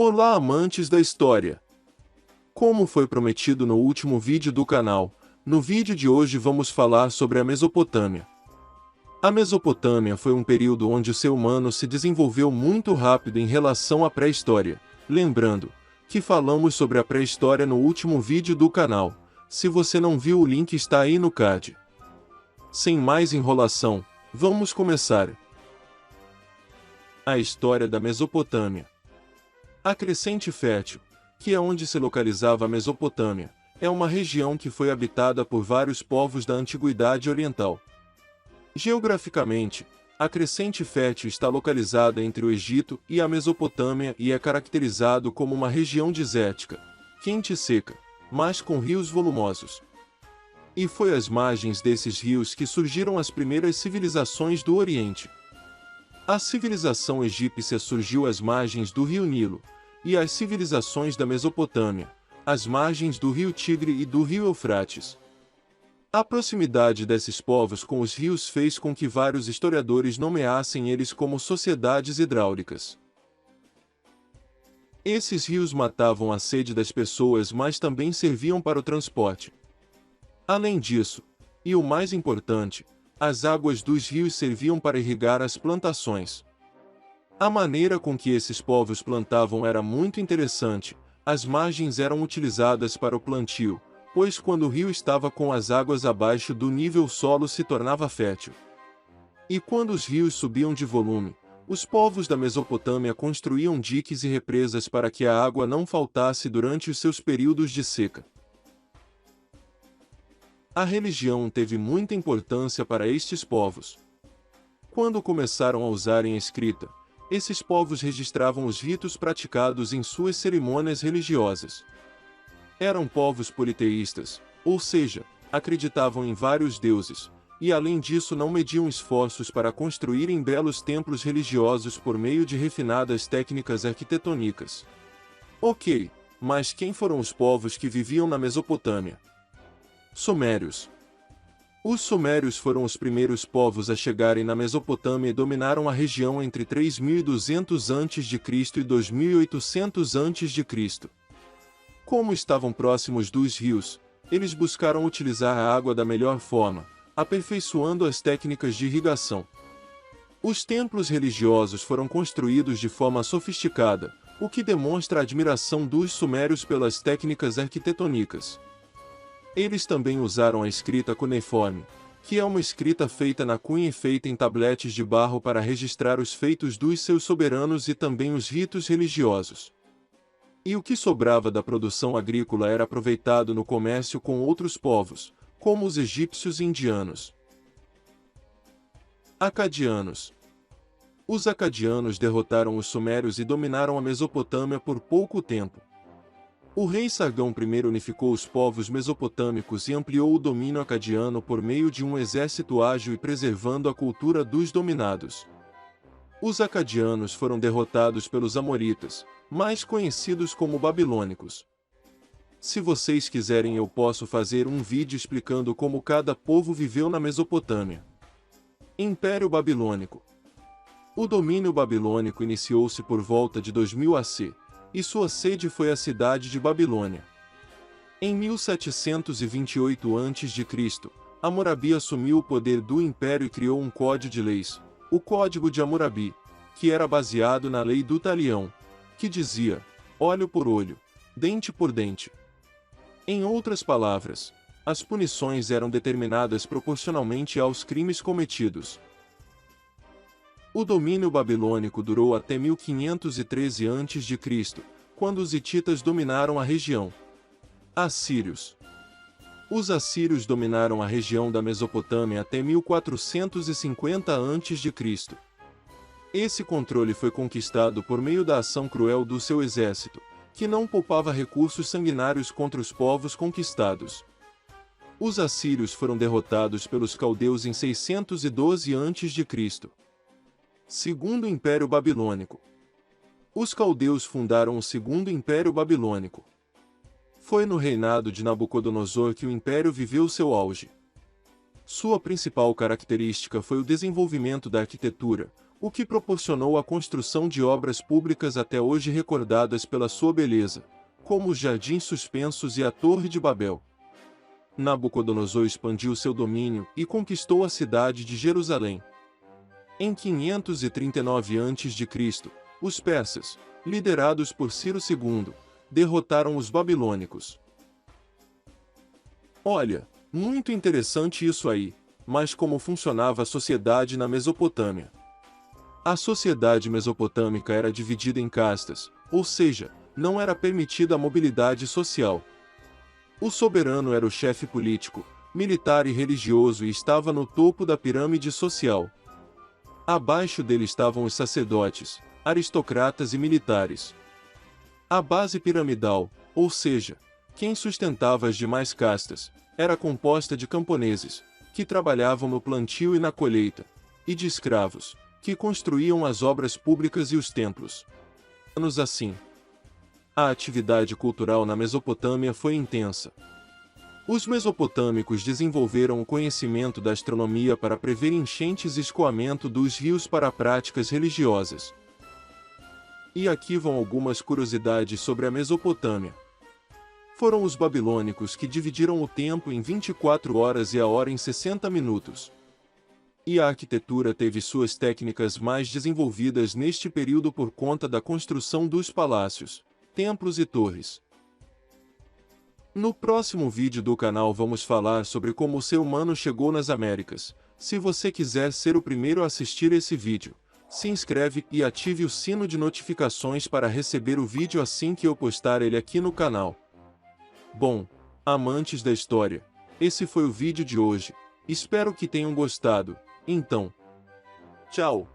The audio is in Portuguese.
Olá, amantes da história! Como foi prometido no último vídeo do canal, no vídeo de hoje vamos falar sobre a Mesopotâmia. A Mesopotâmia foi um período onde o ser humano se desenvolveu muito rápido em relação à pré-história. Lembrando que falamos sobre a pré-história no último vídeo do canal. Se você não viu, o link está aí no card. Sem mais enrolação, vamos começar. A história da Mesopotâmia. A crescente fértil, que é onde se localizava a Mesopotâmia, é uma região que foi habitada por vários povos da Antiguidade Oriental. Geograficamente, a crescente fértil está localizada entre o Egito e a Mesopotâmia e é caracterizado como uma região desértica, quente e seca, mas com rios volumosos. E foi às margens desses rios que surgiram as primeiras civilizações do Oriente. A civilização egípcia surgiu às margens do rio Nilo, e as civilizações da Mesopotâmia, às margens do rio Tigre e do rio Eufrates. A proximidade desses povos com os rios fez com que vários historiadores nomeassem eles como sociedades hidráulicas. Esses rios matavam a sede das pessoas, mas também serviam para o transporte. Além disso, e o mais importante, as águas dos rios serviam para irrigar as plantações. A maneira com que esses povos plantavam era muito interessante. As margens eram utilizadas para o plantio, pois quando o rio estava com as águas abaixo do nível, o solo se tornava fértil. E quando os rios subiam de volume, os povos da Mesopotâmia construíam diques e represas para que a água não faltasse durante os seus períodos de seca. A religião teve muita importância para estes povos. Quando começaram a usarem a escrita, esses povos registravam os ritos praticados em suas cerimônias religiosas. Eram povos politeístas, ou seja, acreditavam em vários deuses, e além disso não mediam esforços para construírem belos templos religiosos por meio de refinadas técnicas arquitetônicas. Ok, mas quem foram os povos que viviam na Mesopotâmia? Sumérios. Os sumérios foram os primeiros povos a chegarem na Mesopotâmia e dominaram a região entre 3200 a.C. e 2800 a.C. Como estavam próximos dos rios, eles buscaram utilizar a água da melhor forma, aperfeiçoando as técnicas de irrigação. Os templos religiosos foram construídos de forma sofisticada, o que demonstra a admiração dos sumérios pelas técnicas arquitetônicas. Eles também usaram a escrita cuneiforme, que é uma escrita feita na cunha e feita em tabletes de barro para registrar os feitos dos seus soberanos e também os ritos religiosos. E o que sobrava da produção agrícola era aproveitado no comércio com outros povos, como os egípcios e indianos. Acadianos. Os acadianos derrotaram os sumérios e dominaram a Mesopotâmia por pouco tempo. O rei Sargão I unificou os povos mesopotâmicos e ampliou o domínio acadiano por meio de um exército ágil e preservando a cultura dos dominados. Os acadianos foram derrotados pelos amoritas, mais conhecidos como babilônicos. Se vocês quiserem, eu posso fazer um vídeo explicando como cada povo viveu na Mesopotâmia. Império Babilônico. O domínio babilônico iniciou-se por volta de 2000 AC. E sua sede foi a cidade de Babilônia. Em 1728 a.C., Hammurabi assumiu o poder do império e criou um código de leis, o Código de Hammurabi, que era baseado na lei do talião, que dizia, olho por olho, dente por dente. Em outras palavras, as punições eram determinadas proporcionalmente aos crimes cometidos. O domínio babilônico durou até 1513 a.C., quando os hititas dominaram a região. Assírios. Os assírios dominaram a região da Mesopotâmia até 1450 a.C. Esse controle foi conquistado por meio da ação cruel do seu exército, que não poupava recursos sanguinários contra os povos conquistados. Os assírios foram derrotados pelos caldeus em 612 a.C. Segundo Império Babilônico. Os caldeus fundaram o Segundo Império Babilônico. Foi no reinado de Nabucodonosor que o império viveu seu auge. Sua principal característica foi o desenvolvimento da arquitetura, o que proporcionou a construção de obras públicas até hoje recordadas pela sua beleza, como os Jardins Suspensos e a Torre de Babel. Nabucodonosor expandiu seu domínio e conquistou a cidade de Jerusalém. Em 539 a.C., os persas, liderados por Ciro II, derrotaram os babilônicos. Olha, muito interessante isso aí, mas como funcionava a sociedade na Mesopotâmia? A sociedade mesopotâmica era dividida em castas, ou seja, não era permitida a mobilidade social. O soberano era o chefe político, militar e religioso e estava no topo da pirâmide social. Abaixo dele estavam os sacerdotes, aristocratas e militares. A base piramidal, ou seja, quem sustentava as demais castas, era composta de camponeses, que trabalhavam no plantio e na colheita, e de escravos, que construíam as obras públicas e os templos. Anos assim, a atividade cultural na Mesopotâmia foi intensa. Os mesopotâmicos desenvolveram o conhecimento da astronomia para prever enchentes e escoamento dos rios para práticas religiosas. E aqui vão algumas curiosidades sobre a Mesopotâmia. Foram os babilônicos que dividiram o tempo em 24 horas e a hora em 60 minutos. E a arquitetura teve suas técnicas mais desenvolvidas neste período por conta da construção dos palácios, templos e torres. No próximo vídeo do canal vamos falar sobre como o ser humano chegou nas Américas. Se você quiser ser o primeiro a assistir esse vídeo, se inscreve e ative o sino de notificações para receber o vídeo assim que eu postar ele aqui no canal. Bom, amantes da história, esse foi o vídeo de hoje. Espero que tenham gostado. Então, tchau!